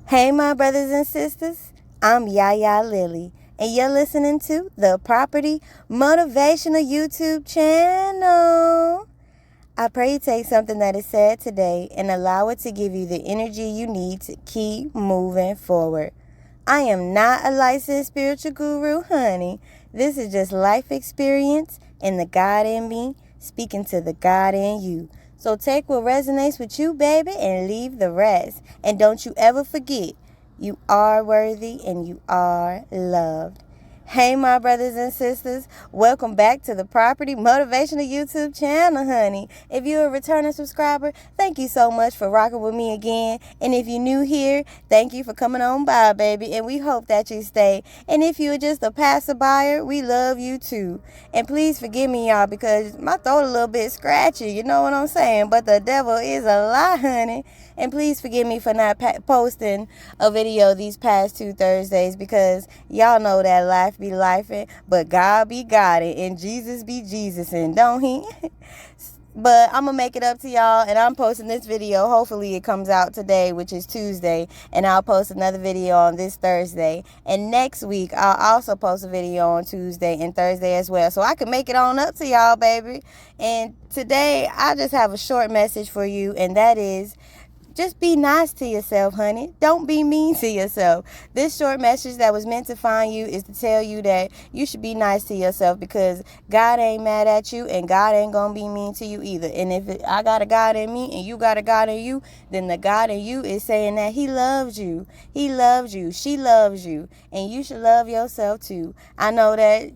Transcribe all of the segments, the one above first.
Hey, my brothers and sisters, I'm Yaya Lily, and you're listening to the Property Motivational YouTube channel. I pray you take something that is said today and allow it to give you the energy you need to keep moving forward. I am not a licensed spiritual guru, honey. This is just life experience and the God in me speaking to the God in you. So take what resonates with you, baby, and leave the rest. And don't you ever forget, you are worthy and you are loved. Hey, my brothers and sisters, welcome back to the Property Motivational YouTube channel, honey. If you're a returning subscriber, thank you so much for rocking with me again. And if you're new here, thank you for coming on by, baby. And we hope that you stay. And if you're just a passerby, we love you too. And please forgive me, y'all, because my throat a little bit scratchy. You know what I'm saying? But the devil is a lie, honey. And please forgive me for not posting a video these past 2 Thursdays because y'all know that life be lifing, but God be Godding and Jesus be Jesusing, don't he? But I'm going to make it up to y'all, and I'm posting this video. Hopefully it comes out today, which is Tuesday, and I'll post another video on this Thursday. And next week, I'll also post a video on Tuesday and Thursday as well, so I can make it on up to y'all, baby. And today, I just have a short message for you, and that is, just be nice to yourself, honey. Don't be mean to yourself. This short message that was meant to find you is to tell you that you should be nice to yourself because God ain't mad at you and God ain't going to be mean to you either. And if I got a God in me and you got a God in you, then the God in you is saying that he loves you. He loves you. She loves you. And you should love yourself too. I know that,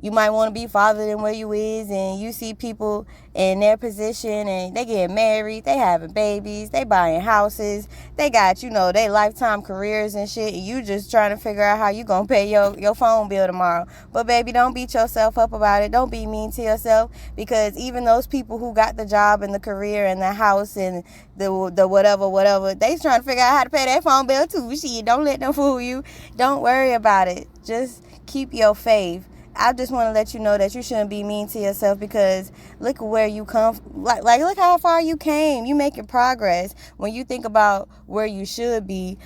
you might want to be farther than where you is, and you see people in their position and they getting married, they having babies, they buying houses, they got, they lifetime careers and shit, and you just trying to figure out how you gonna pay your phone bill tomorrow. But baby, don't beat yourself up about it. Don't be mean to yourself, because even those people who got the job and the career and the house and the whatever, they trying to figure out how to pay their phone bill too. Shit, don't let them fool you. Don't worry about it. Just keep your faith. I just want to let you know that you shouldn't be mean to yourself, because look at where you come. Like look how far you came. You making progress. When you think about where you should be,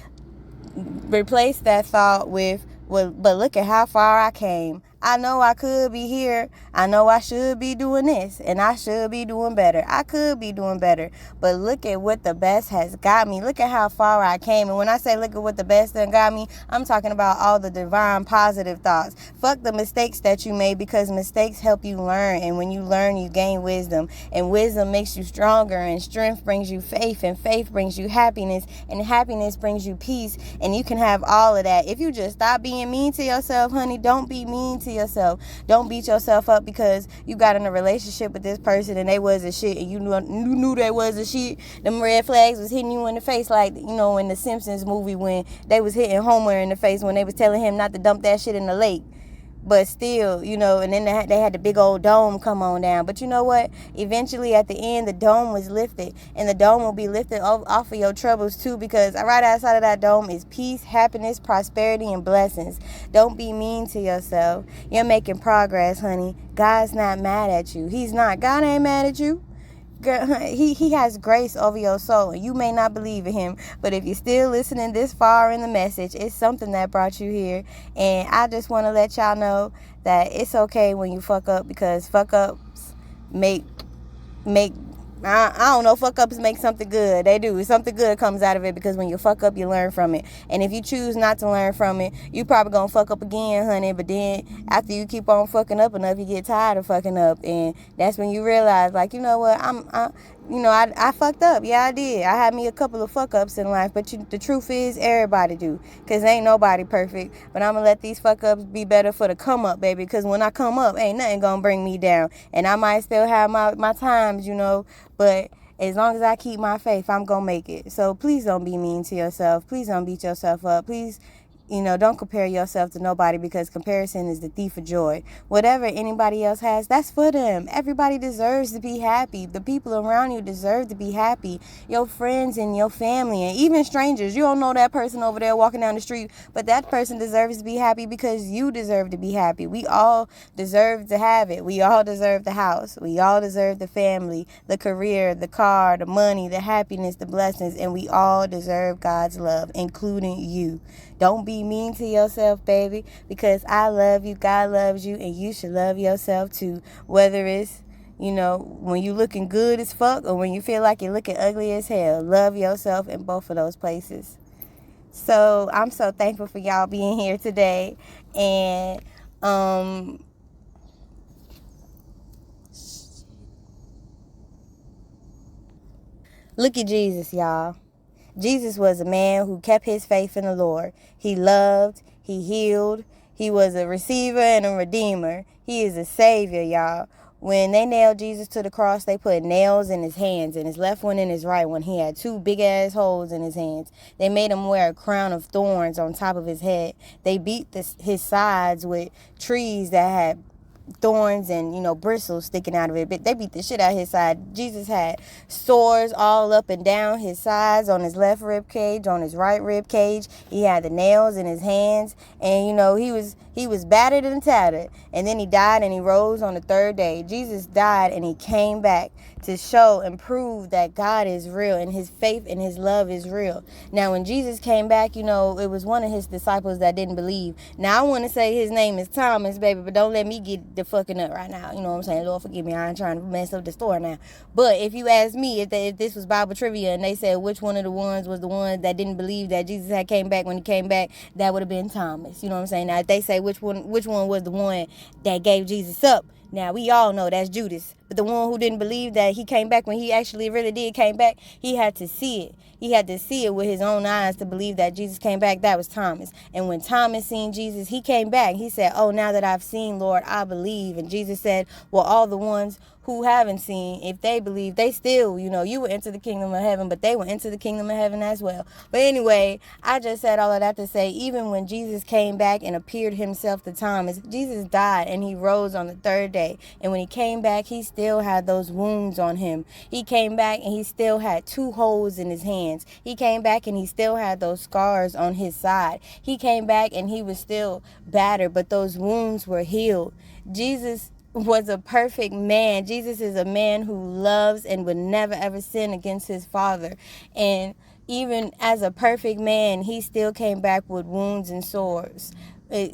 replace that thought with, well, but look at how far I came. I know I could be here. I know I should be doing this, and I should be doing better. I could be doing better, but look at what the best has got me. Look at how far I came. And when I say look at what the best that got me, I'm talking about all the divine positive thoughts. Fuck the mistakes that you made, because mistakes help you learn, and when you learn, you gain wisdom, and wisdom makes you stronger, and strength brings you faith, and faith brings you happiness, and happiness brings you peace, and you can have all of that if you just stop being mean to yourself, honey. Don't be mean to yourself. Don't beat yourself up because you got in a relationship with this person and they wasn't shit, and you knew they wasn't shit. Them red flags was hitting you in the face, like, in the Simpsons movie when they was hitting Homer in the face when they was telling him not to dump that shit in the lake. But still, and then they had the big old dome come on down. But you know what? Eventually, at the end, the dome was lifted. And the dome will be lifted off of your troubles, too. Because right outside of that dome is peace, happiness, prosperity, and blessings. Don't be mean to yourself. You're making progress, honey. God's not mad at you. He's not. God ain't mad at you. He has grace over your soul, and you may not believe in him, but if you're still listening this far in the message, it's something that brought you here. And I just want to let y'all know that it's okay when you fuck up, because fuck ups make I don't know, fuck ups make something good. They do. Something good comes out of it, because when you fuck up, you learn from it. And if you choose not to learn from it, you probably gonna fuck up again, honey. But then after you keep on fucking up enough, you get tired of fucking up, and that's when you realize, like, you know what, I fucked up. Yeah, I did. I had me a couple of fuck ups in life, but the truth is, everybody do, because ain't nobody perfect. But I'm gonna let these fuck ups be better for the come up, baby, because when I come up, ain't nothing gonna bring me down. And I might still have my times, but as long as I keep my faith, I'm gonna make it. So please don't be mean to yourself. Please don't beat yourself up. Please Don't compare yourself to nobody, because comparison is the thief of joy. Whatever anybody else has, that's for them. Everybody deserves to be happy. The people around you deserve to be happy. Your friends and your family and even strangers. You don't know that person over there walking down the street, but that person deserves to be happy because you deserve to be happy. We all deserve to have it. We all deserve the house. We all deserve the family, the career, the car, the money, the happiness, the blessings, and we all deserve God's love, including you. Don't be mean to yourself, baby, because I love you, God loves you, and you should love yourself too. Whether it's, when you looking good as fuck or when you feel like you're looking ugly as hell, love yourself in both of those places. So I'm so thankful for y'all being here today. And look at Jesus, y'all. Jesus was a man who kept his faith in the Lord. He loved, he healed, he was a receiver and a redeemer. He is a savior, y'all. When they nailed Jesus to the cross, they put nails in his hands, and his left one in his right one. He had two big-ass holes in his hands. They made him wear a crown of thorns on top of his head. They beat his sides with trees that had thorns and bristles sticking out of it, but they beat the shit out of his side. Jesus had sores all up and down his sides, on his left rib cage, on his right rib cage. He had the nails in his hands, and he was battered and tattered, and then he died and he rose on the third day. Jesus died and he came back to show and prove that God is real and his faith and his love is real. Now when Jesus came back, it was one of his disciples that didn't believe. Now I want to say his name is Thomas, baby, but don't let me get the fucking up right now. You know what I'm saying? Lord forgive me, I ain't trying to mess up the story now. But if you ask me, if this was Bible trivia and they said which one of the ones was the one that didn't believe that Jesus had came back when he came back, that would have been Thomas. You know what I'm saying? Now if they say which one was the one that gave Jesus up, now, we all know that's Judas. But the one who didn't believe that he came back when he actually really did came back, he had to see it. He had to see it with his own eyes to believe that Jesus came back. That was Thomas. And when Thomas seen Jesus, he came back. He said, oh, now that I've seen, Lord, I believe. And Jesus said, well, all the ones who haven't seen, if they believe, they still, you will enter the kingdom of heaven, but they will enter the kingdom of heaven as well. But anyway, I just said all of that to say, even when Jesus came back and appeared himself to Thomas, Jesus died and he rose on the third day. And when he came back, he still had those wounds on him. He came back and he still had two holes in his hands. He came back and he still had those scars on his side. He came back and he was still battered, but those wounds were healed. Jesus was a perfect man. Jesus is a man who loves and would never ever sin against his Father. And even as a perfect man, he still came back with wounds and sores.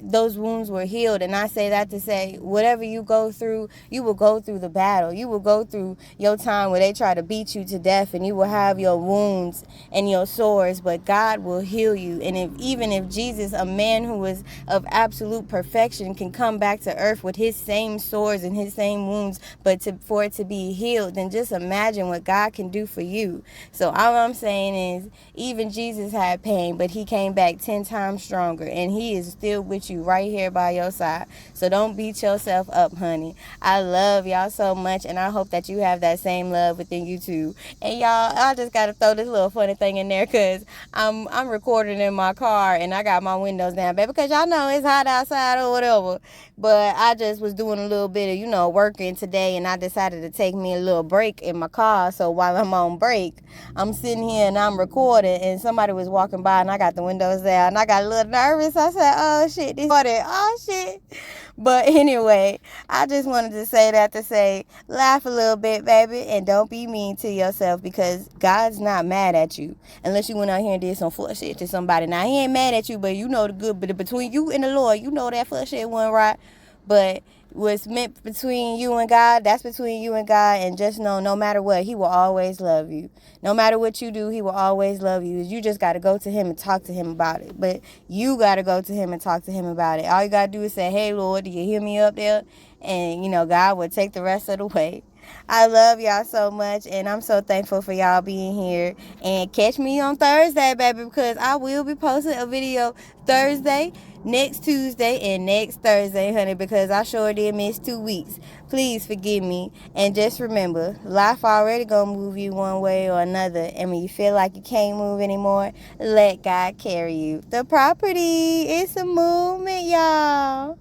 Those wounds were healed. And I say that to say, whatever you go through, you will go through the battle. You will go through your time where they try to beat you to death, and you will have your wounds and your sores, but God will heal you. And even if Jesus, a man who was of absolute perfection, can come back to earth with his same sores and his same wounds, but for it to be healed, then just imagine what God can do for you. So all I'm saying is, even Jesus had pain, but he came back 10 times stronger, and he is still with you right here by your side. So don't beat yourself up, honey. I love y'all so much, and I hope that you have that same love within you too. And y'all, I just gotta throw this little funny thing in there, because I'm recording in my car and I got my windows down, baby, because y'all know it's hot outside or whatever. But I just was doing a little bit of working today, and I decided to take me a little break in my car. So while I'm on break, I'm sitting here and I'm recording, and somebody was walking by and I got the windows down and I got a little nervous. I said, oh shit, oh shit. But anyway, I just wanted to say that to say, laugh a little bit, baby, and don't be mean to yourself, because God's not mad at you unless you went out here and did some fuck shit to somebody. Now, he ain't mad at you, but you know the good, but between you and the Lord, you know that fuck shit wasn't right. But what's meant between you and God, that's between you and God. And just know, no matter what, he will always love you. No matter what you do, he will always love you. You just got to go to him and talk to him about it. But you got to go to him and talk to him about it. All you got to do is say, hey, Lord, do you hear me up there? And, God will take the rest of the way. I love y'all so much, and I'm so thankful for y'all being here. And catch me on Thursday, baby, because I will be posting a video Thursday. next Tuesday and next Thursday, honey, because I sure did miss 2 weeks. Please forgive me. And just remember, life already gonna move you one way or another. And when you feel like you can't move anymore, let God carry you. The property, it's a movement, y'all.